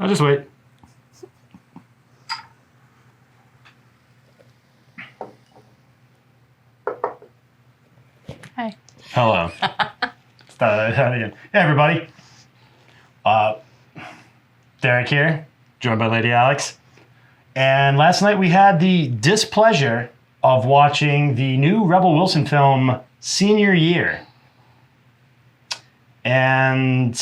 I'll just wait. Hi. Hello. Start that again. Hey, everybody. Derek here, joined by Lady Alex. And last night we had the displeasure of watching the new Rebel Wilson film, Senior Year. And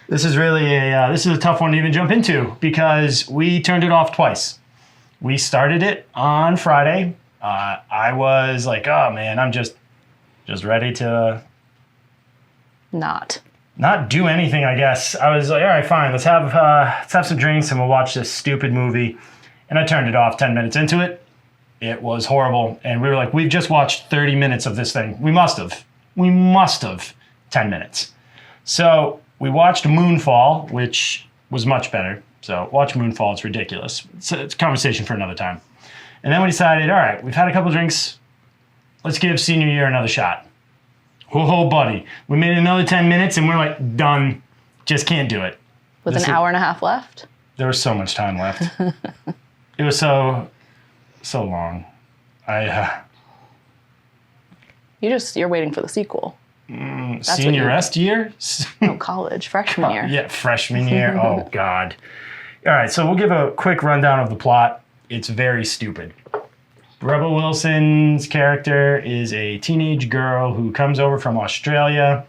this is really this is a tough one to even jump into because we turned it off twice. We started it on Friday. I was like, oh man, I'm just ready to not do anything, I guess. I was like, all right, fine, let's have some drinks and we'll watch this stupid movie. And I turned it off 10 minutes into it. It was horrible. And we were like, we've just watched 30 minutes of this thing. We must have 10 minutes. So we watched Moonfall, which was much better. So watch Moonfall, it's ridiculous. It's a conversation for another time. And then we decided, all right, we've had a couple drinks. Let's give Senior Year another shot. Whoa, buddy. We made another 10 minutes and we're like, done. Just can't do it. With an hour and a half left? There was so much time left. It was so long. You're waiting for the sequel. Senior-est year? No, college, freshman year. Yeah, freshman year. Oh, God. All right, so we'll give a quick rundown of the plot. It's very stupid. Rebel Wilson's character is a teenage girl who comes over from Australia,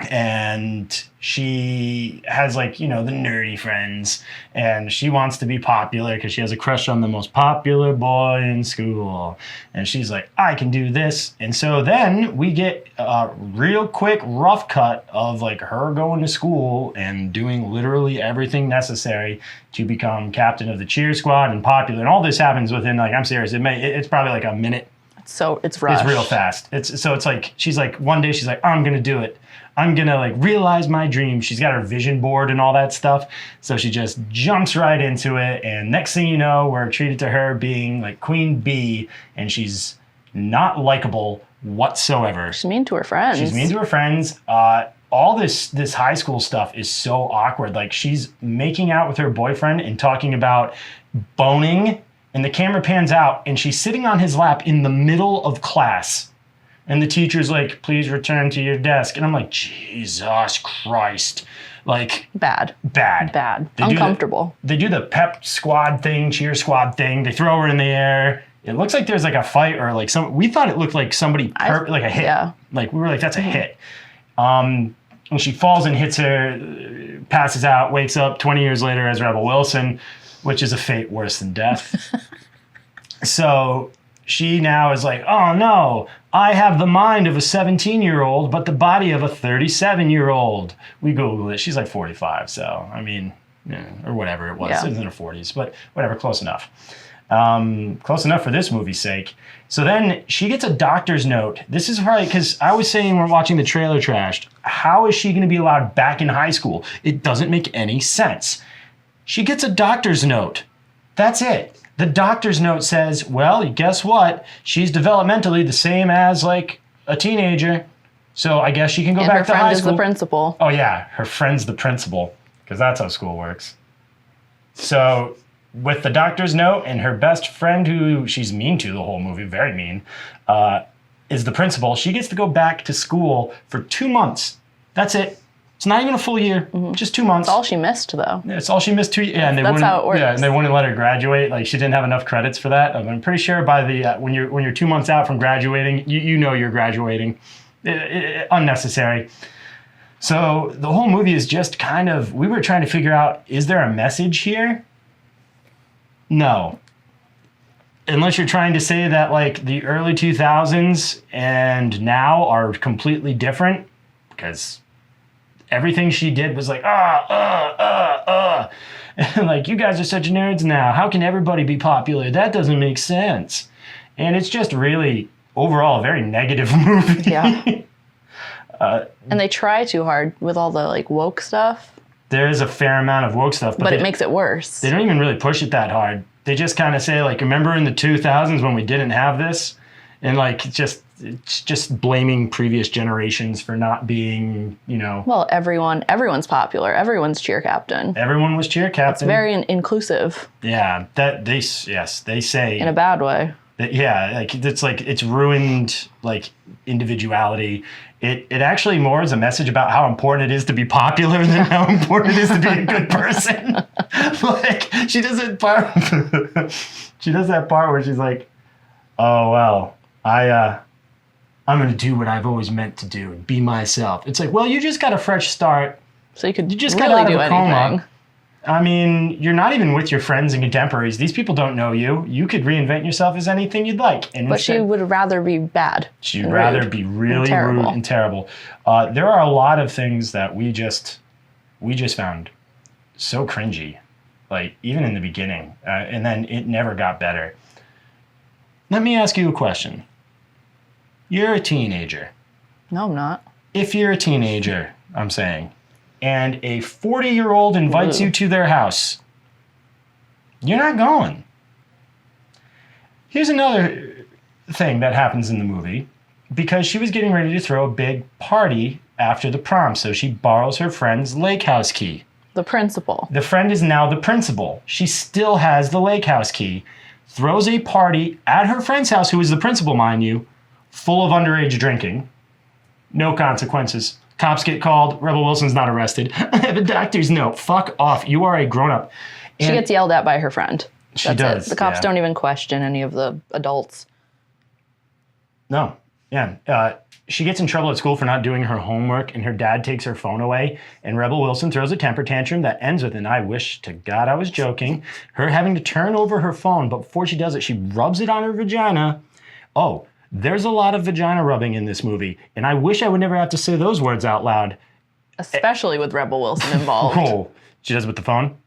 and she has, like, you know, the nerdy friends, and she wants to be popular because she has a crush on the most popular boy in school. And she's like, I can do this. And so then we get a real quick rough cut of, like, her going to school and doing literally everything necessary to become captain of the cheer squad and popular. And all this happens within, like, I'm serious, it's probably like a minute. So it's rushed. It's real fast. It's like, she's like, one day she's like, I'm going to do it. I'm going to like realize my dream. She's got her vision board and all that stuff. So she just jumps right into it. And next thing you know, we're treated to her being like Queen Bee, and she's not likable whatsoever. She's mean to her friends. All this high school stuff is so awkward. Like, she's making out with her boyfriend and talking about boning, and the camera pans out and she's sitting on his lap in the middle of class. And the teacher's like, please return to your desk. And I'm like, Jesus Christ. Like, bad. Uncomfortable. They do the pep squad thing, cheer squad thing. They throw her in the air. It looks like there's like a fight or like we thought it looked like somebody, like a hit. Yeah. Like, we were like, that's a hit. And she falls and hits her, passes out, wakes up 20 years later as Rebel Wilson, which is a fate worse than death. So she now is like, oh no, I have the mind of a 17-year-old, but the body of a 37-year-old. We Googled it. She's like 45, so, I mean, yeah, or whatever it was. Yeah. It was in her 40s, but whatever, close enough. Close enough for this movie's sake. So then she gets a doctor's note. This is probably, because I was saying when we're watching the trailer trashed, how is she going to be allowed back in high school? It doesn't make any sense. She gets a doctor's note. That's it. The doctor's note says, well, guess what? She's developmentally the same as, like, a teenager. So I guess she can go back to high school. And her friend is the principal. Oh, yeah. Her friend's the principal, because that's how school works. So with the doctor's note and her best friend, who she's mean to the whole movie, very mean, is the principal, she gets to go back to school for 2 months. That's it. It's not even a full year, just 2 months. It's all she missed, though. It's all she missed 2 years. Yeah, and that's how it works. Yeah, and they wouldn't let her graduate. Like, she didn't have enough credits for that. I'm pretty sure by the when you're 2 months out from graduating, you know you're graduating. Unnecessary. So the whole movie is just kind of, we were trying to figure out, is there a message here? No. Unless you're trying to say that, like, the early 2000s and now are completely different, because everything she did was like, and like, you guys are such nerds now. How can everybody be popular? That doesn't make sense. And it's just really, overall, a very negative movie. Yeah. And they try too hard with all the, like, woke stuff. There is a fair amount of woke stuff. But it makes it worse. They don't even really push it that hard. They just kind of say, like, remember in the 2000s when we didn't have this? And like it's just blaming previous generations for not being, Well, everyone's popular. Everyone's cheer captain. everyone was cheer captain. Very inclusive Yeah, they say in a bad way. that, yeah, like it's ruined like individuality. It actually more is a message about how important it is to be popular than how important it is to be a good person. Like she does that part where she's like, "Oh well, I'm gonna do what I've always meant to do and be myself." It's like, well, you just got a fresh start. So you could just really got out do of a anything. coma. I mean, you're not even with your friends and contemporaries. These people don't know you. You could reinvent yourself as anything you'd like. And But she would rather be bad. she'd rather be really rude and terrible. There are a lot of things that we just found so cringy, like even in the beginning, and then it never got better. Let me ask you a question. You're a teenager. No, I'm not. If you're a teenager, I'm saying, and a 40-year-old invites you to their house, you're not going. Here's another thing that happens in the movie. Because she was getting ready to throw a big party after the prom, so she borrows her friend's lake house key. The principal. The friend is now the principal. She still has the lake house key, throws a party at her friend's house, who is the principal, mind you, full of underage drinking. No consequences. Cops get called. Rebel Wilson's not arrested. I have a doctor's note. Fuck off. You are a grown-up. She gets yelled at by her friend. She does. The cops yeah. don't even question any of the adults. No. Yeah. She gets in trouble at school for not doing her homework, and her dad takes her phone away, and Rebel Wilson throws a temper tantrum that ends with, and I wish to God I was joking, her having to turn over her phone, but before she does it, she rubs it on her vagina. Oh, there's a lot of vagina rubbing in this movie, and I wish I would never have to say those words out loud. Especially with Rebel Wilson involved. Oh, she does with the phone?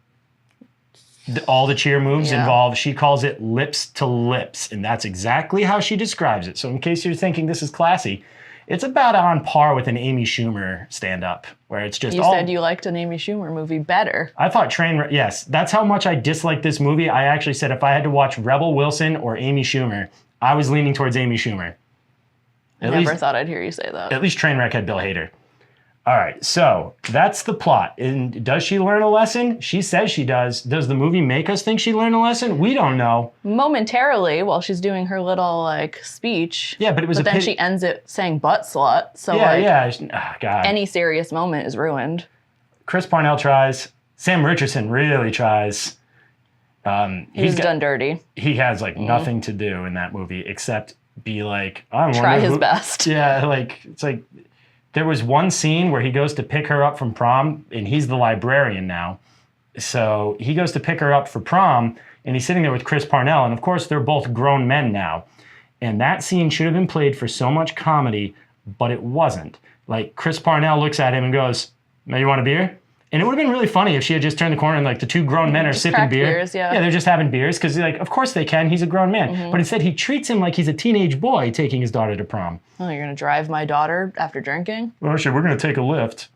All the cheer moves involve, she calls it lips to lips, and that's exactly how she describes it. So in case you're thinking this is classy, it's about on par with an Amy Schumer stand-up, where it's just You said you liked an Amy Schumer movie better. I thought yes, that's how much I disliked this movie. I actually said if I had to watch Rebel Wilson or Amy Schumer, I was leaning towards Amy Schumer. I never thought I'd hear you say that. At least Trainwreck had Bill Hader. All right, so that's the plot. And does she learn a lesson? She says she does. Does the movie make us think she learned a lesson? We don't know. Momentarily, while she's doing her little speech. Yeah, but it was. But then she ends it saying "butt slut." So God. Any serious moment is ruined. Chris Parnell tries. Sam Richardson really tries. He's done dirty. He has nothing to do in that movie except be like, try his best. Yeah, it's like. There was one scene where he goes to pick her up from prom, and he's the librarian now. So he goes to pick her up for prom, and he's sitting there with Chris Parnell, and of course they're both grown men now. And that scene should have been played for so much comedy, but it wasn't. Like, Chris Parnell looks at him and goes, "Now you want a beer?" And it would have been really funny if she had just turned the corner and the two grown men are sipping beer. Beers, yeah, they're just having beers because of course they can. He's a grown man. Mm-hmm. But instead he treats him like he's a teenage boy taking his daughter to prom. Oh, you're gonna drive my daughter after drinking? Well, sure, we're gonna take a lift.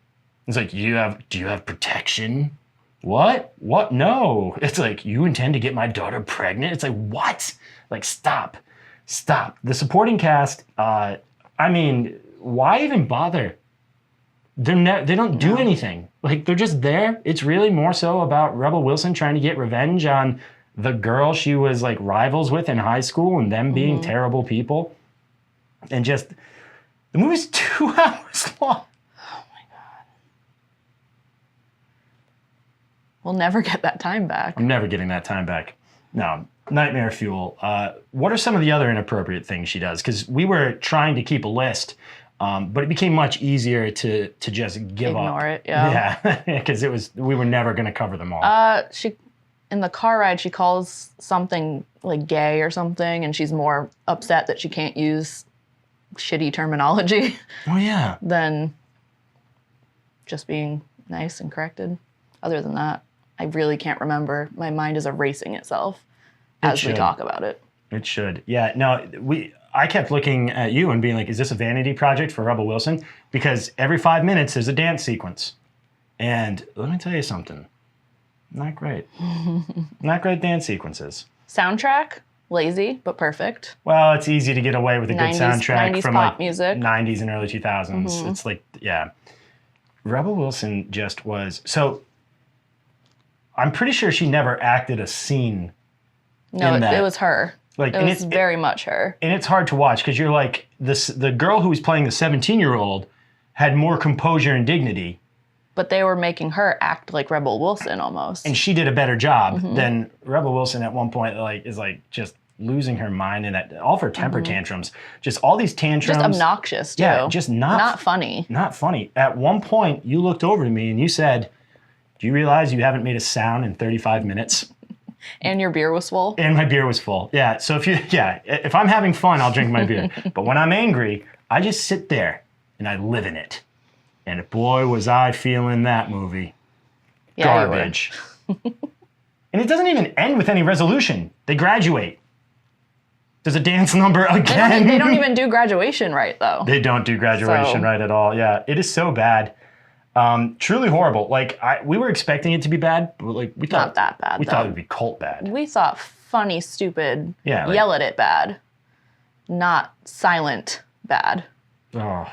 It's like, do you have protection? What? No. It's like, you intend to get my daughter pregnant? It's like, what? Like, stop. The supporting cast. Why even bother? They don't do anything. They're just there. It's really more so about Rebel Wilson trying to get revenge on the girl she was rivals with in high school and them being terrible people. And just, the movie's 2 hours long. Oh my God. We'll never get that time back. I'm never getting that time back. No, nightmare fuel. What are some of the other inappropriate things she does? Because we were trying to keep a list. But it became much easier to just give up. Ignore it, yeah. Yeah, because we were never going to cover them all. In the car ride, she calls something gay or something, and she's more upset that she can't use shitty terminology. Oh, yeah. Than just being nice and corrected. Other than that, I really can't remember. My mind is erasing itself as we talk about it. It should. Yeah, no, I kept looking at you and being like, is this a vanity project for Rebel Wilson? Because every 5 minutes there's a dance sequence. And let me tell you something. Not great. Not great dance sequences. Soundtrack? Lazy, but perfect. Well, it's easy to get away with a good 90s soundtrack 90s from pop like music. 90s and early 2000s. It's like, yeah. Rebel Wilson just was. So I'm pretty sure she never acted a scene. No, in that. it was her. Like, It was very much her. And it's hard to watch because you're like, the girl who was playing the 17-year-old had more composure and dignity. But they were making her act like Rebel Wilson almost. And she did a better job than Rebel Wilson at one point, like, is like just losing her mind and all of her temper tantrums. Just all these tantrums. Just obnoxious, too. Yeah, just not funny. Not funny. At one point, you looked over to me and you said, "Do you realize you haven't made a sound in 35 minutes?" And your beer was full? And my beer was full. Yeah, so if I'm having fun, I'll drink my beer. But when I'm angry, I just sit there and I live in it. And boy, was I feeling that movie. Yeah, Garbage. And it doesn't even end with any resolution. They graduate. There's a dance number again. They don't even do graduation right, though. They don't do graduation right at all. Yeah, it is so bad. Truly horrible. Like, we were expecting it to be bad, but like we thought Not that bad, We though. thought it would be cult bad. We thought funny, stupid, Yeah, like- yell at it bad. Not silent bad. Oh,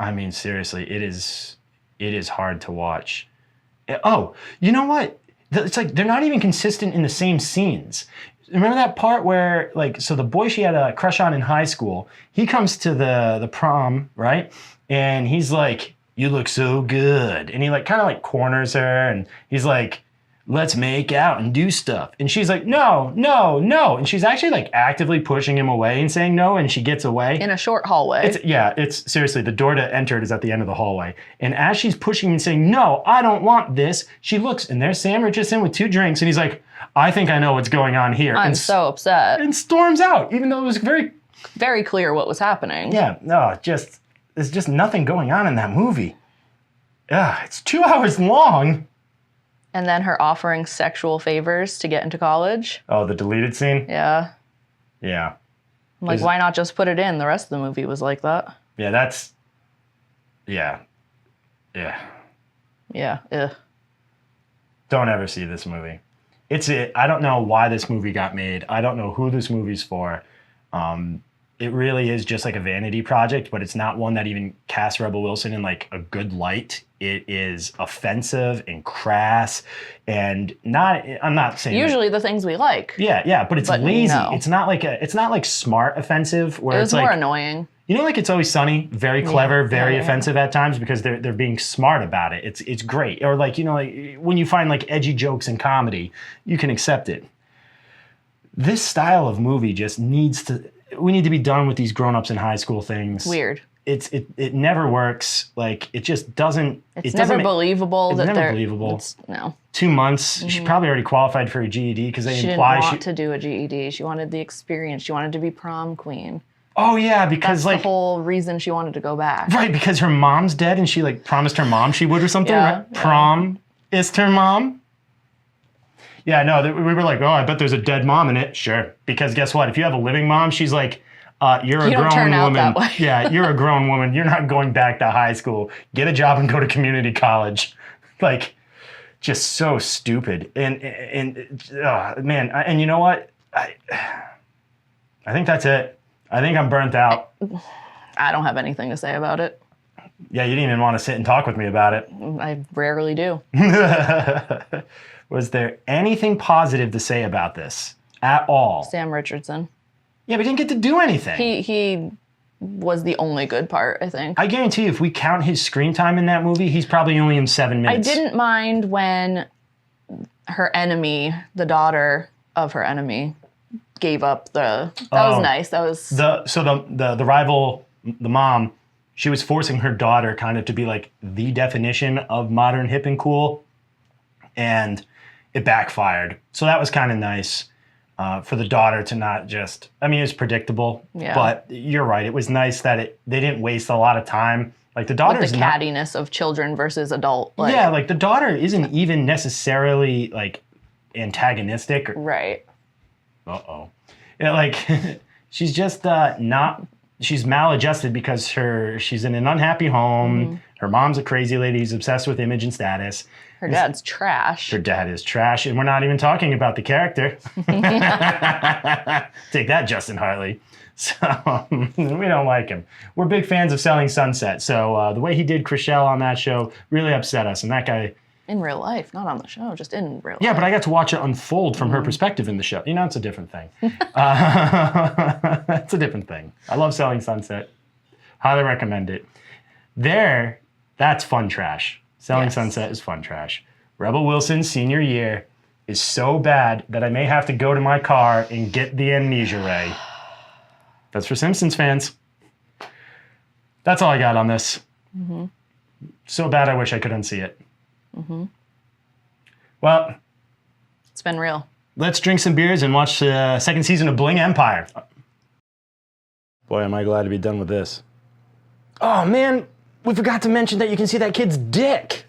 I mean, seriously, it is hard to watch. Oh, you know what? It's like they're not even consistent in the same scenes. Remember that part where, like, so the boy she had a crush on in high school, he comes to the prom, right? And he's like, "You look so good," and he like kind of like corners her, and he's like, "Let's make out and do stuff." And she's like, "No, no, no." And she's actually like actively pushing him away and saying no, and she gets away. In a short hallway. It's seriously, the door to enter it is at the end of the hallway. And as she's pushing him and saying, "No, I don't want this," she looks, and there's Sam Richardson with 2 drinks, and he's like, "I think I know what's going on here." I'm so upset. And storms out, even though it was very, Very clear what was happening. yeah, no, there's just nothing going on in that movie. Yeah, it's 2 hours long. And then her offering sexual favors to get into college. Oh, the deleted scene? Yeah. Yeah. I'm like, why not just put it in? The rest of the movie was like that. Yeah, that's, yeah. Yeah. Yeah. Ugh. Don't ever see this movie. I don't know why this movie got made. I don't know who this movie's for. It really is just like a vanity project, but it's not one that even casts Rebel Wilson in like a good light. It is offensive and crass and I'm not saying Usually the things we like. Yeah, but it's lazy. no. It's not like smart offensive where It it's was more like, annoying. you know, like It's Always Sunny, very clever, very yeah. offensive at times because they're being smart about it. It's great. Or like, you know, like when you find like edgy jokes in comedy, you can accept it. This style of movie just we need to be done with these grown-ups in high school things. Weird. It never works. Like it just doesn't. It's never believable that never they're believable. No. 2 months. She probably already qualified for a GED because they She didn't imply want to do a GED. She wanted the experience. She wanted to be prom queen. Oh yeah, because That's like the whole reason she wanted to go back. right, because her mom's dead and she like promised her mom she would or something. Yeah, Right? yeah. Prom is her mom. Yeah, no, we were like, oh, I bet there's a dead mom in it. Sure, because guess what? If you have a living mom, she's like, you're a You don't grown turn out woman. that way. Yeah, you're a grown woman. You're not going back to high school. Get a job and go to community college. Like, just so stupid. And man, and you know what? I think that's it. I think I'm burnt out. I don't have anything to say about it. Yeah, you didn't even want to sit and talk with me about it. I rarely do. Was there anything positive to say about this at all? Sam Richardson. Yeah, we didn't get to do anything. He was the only good part, I think. I guarantee you, if we count his screen time in that movie, he's probably only in 7 I minutes. didn't mind when her enemy, the daughter of her enemy, gave up that was nice. That was the rival, the mom, she was forcing her daughter kind of to be like the definition of modern hip and cool, and it backfired. So that was kind of nice for the daughter to not just. I mean, it was predictable, but you're right. It was nice that they didn't waste a lot of time. Like the daughter with the cattiness of children versus adult. Like the daughter isn't even necessarily like antagonistic. Right. Yeah, like she's just not she's maladjusted because she's in an unhappy home. Her mom's a crazy lady who's obsessed with image and status. Her dad's trash. Her dad is trash, and we're not even talking about the character. Take that, Justin Hartley. So we don't like him. We're big fans of Selling Sunset. So the way he did Chriselle on that show really upset us, and that guy. In real life, not on the show, just in real life. Yeah, but I got to watch it unfold from her perspective in the show. You know, it's a different thing. It's a different thing. I love Selling Sunset. Highly recommend it. That's fun trash. Selling Sunset is fun trash. Rebel Wilson's senior year is so bad that I may have to go to my car and get the amnesia ray. That's for Simpsons fans. That's all I got on this. So bad I wish I could unsee it. Well, it's been real. Let's drink some beers and watch the second season of Bling Empire. Boy, am I glad to be done with this. Oh man, we forgot to mention that you can see that kid's dick.